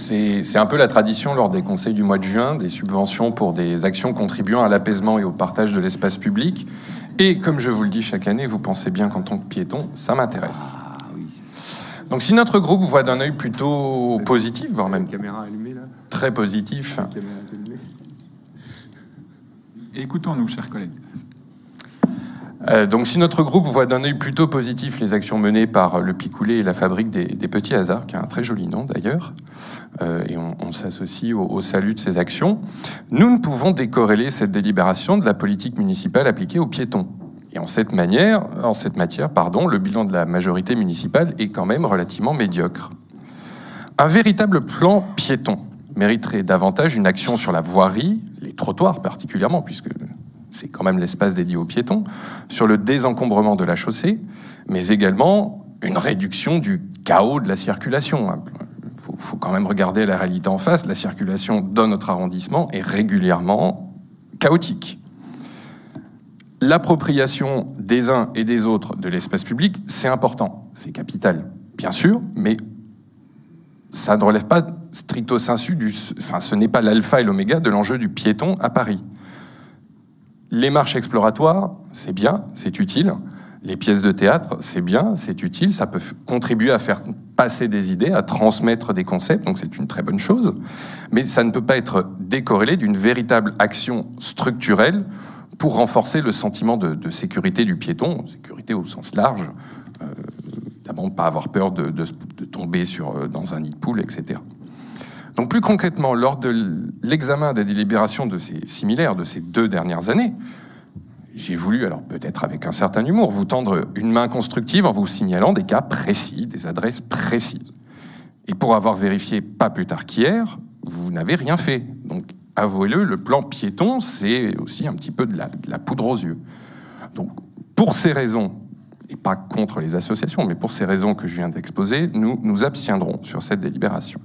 C'est un peu la tradition lors des conseils du mois de juin, des subventions pour des actions contribuant à l'apaisement et au partage de l'espace public. Et comme je vous le dis chaque année, vous pensez bien qu'en tant que piéton, ça m'intéresse. Ah oui. Donc si notre groupe voit d'un œil plutôt positif, voire même Caméra allumée, là. très positif, Caméra allumée. Écoutons-nous, chers collègues. donc si notre groupe voit d'un œil plutôt positif les actions menées par le Picoulé et la Fabrique des Petits Hasards, qui a un très joli nom d'ailleurs, et on s'associe au salut de ces actions, nous ne pouvons décorréler cette délibération de la politique municipale appliquée aux piétons. Et en cette matière, le bilan de la majorité municipale est quand même relativement médiocre. Un véritable plan piéton mériterait davantage une action sur la voirie, les trottoirs particulièrement, puisque c'est quand même l'espace dédié aux piétons, sur le désencombrement de la chaussée, mais également une réduction du chaos de la circulation. Il faut quand même regarder la réalité en face. La circulation dans notre arrondissement est régulièrement chaotique. L'appropriation des uns et des autres de l'espace public, c'est important, c'est capital, bien sûr, mais ça ne relève pas stricto sensu ce n'est pas l'alpha et l'oméga de l'enjeu du piéton à Paris. Les marches exploratoires, c'est bien, c'est utile. Les pièces de théâtre, c'est bien, c'est utile. Ça peut contribuer à faire passer des idées, à transmettre des concepts, donc c'est une très bonne chose. Mais ça ne peut pas être décorrélé d'une véritable action structurelle pour renforcer le sentiment de sécurité du piéton, sécurité au sens large, d'abord ne pas avoir peur de tomber dans un nid de poule, etc. Donc plus concrètement, lors de l'examen des délibérations similaires de ces 2 dernières années, j'ai voulu, alors peut-être avec un certain humour, vous tendre une main constructive en vous signalant des cas précis, des adresses précises. Et pour avoir vérifié pas plus tard qu'hier, vous n'avez rien fait. Donc avouez-le, le plan piéton, c'est aussi un petit peu de la poudre aux yeux. Donc pour ces raisons, et pas contre les associations, mais pour ces raisons que je viens d'exposer, nous nous abstiendrons sur cette délibération.